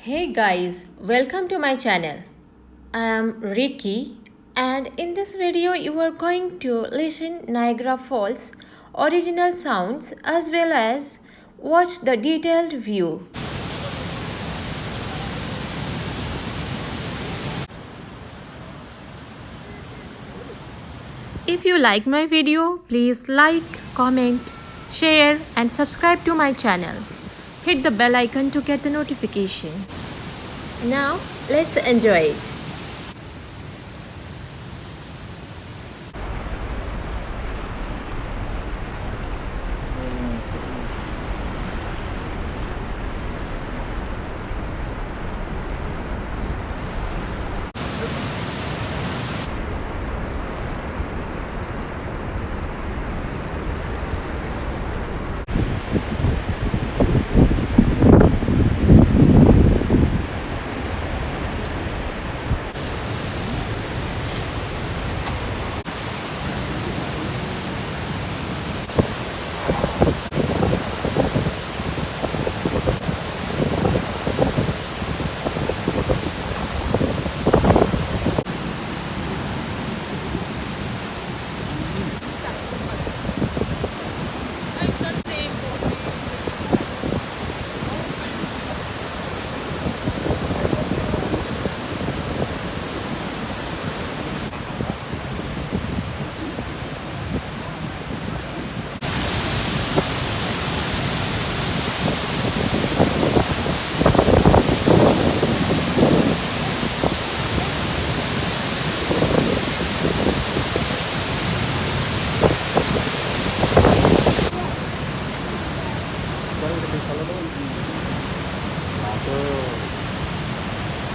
Hey guys, welcome to my channel. I am Ricky and in this video you are going to listen Niagara Falls original sounds as well as watch the detailed view. If you like my video, please like, comment, share and subscribe to my channel. Hit the bell icon to get the notification. Now let's enjoy it.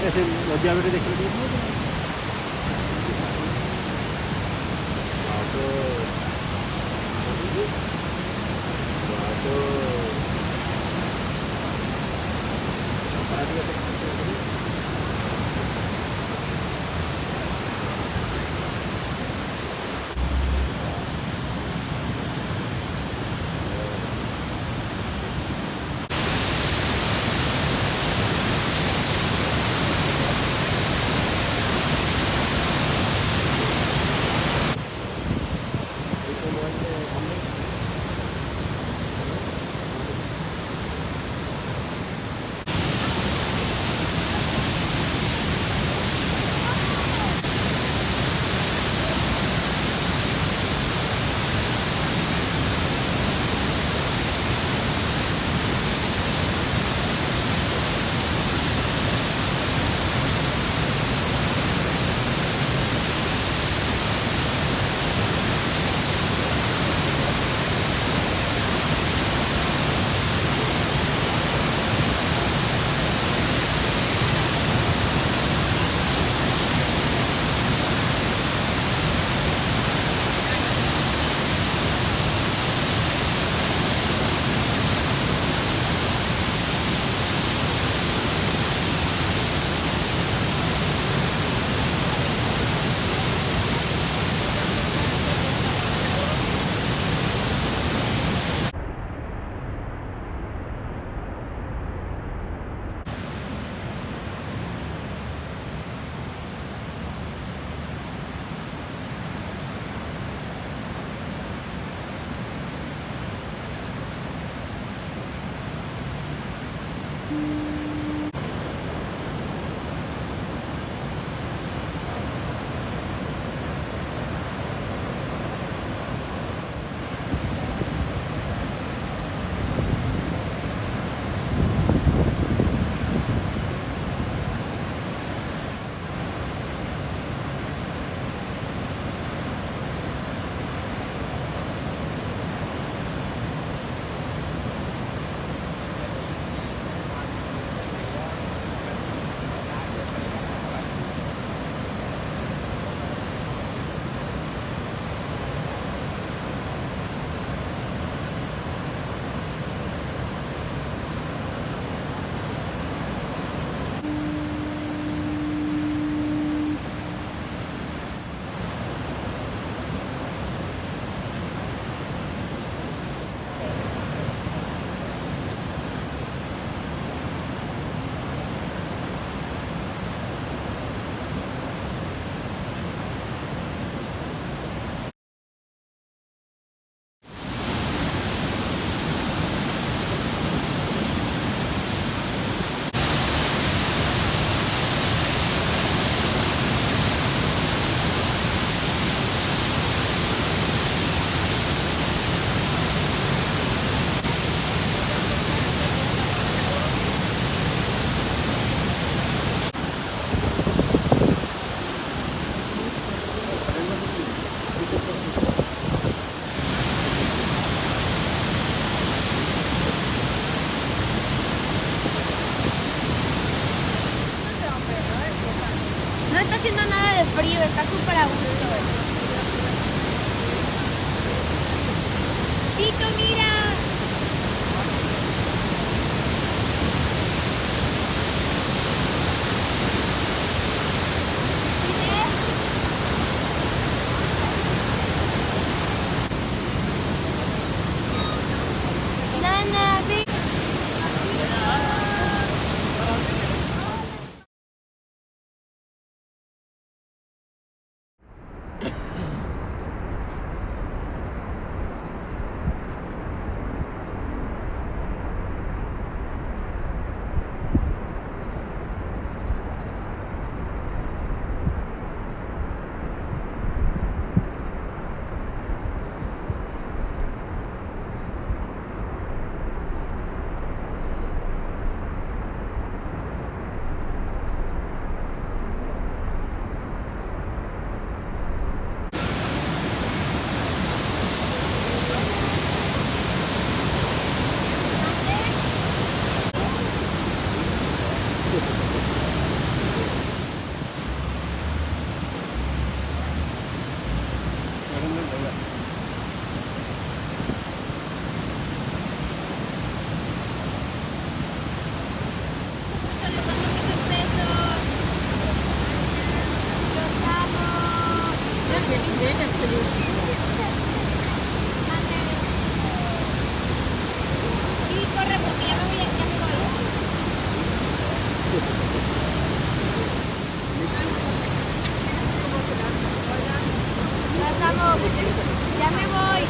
ऐसे लज्जा बेटे देख लो frío, está súper a gusto. Tito, mira. Nana, ve. Les mando muchos besos. Los amo. They're getting great, absolutely. Mande. Sí, corre porque ya me voy. Los amo. Ya me voy.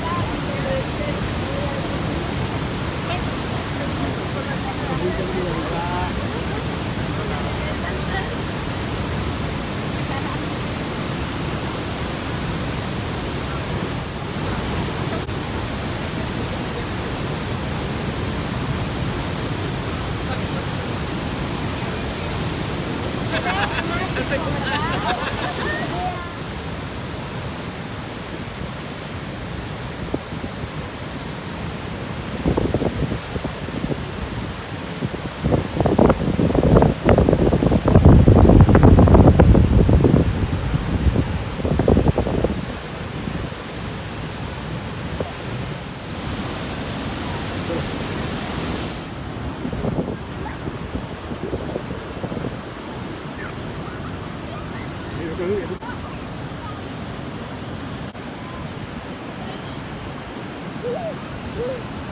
Se ve mágico, ¿verdad? Mira,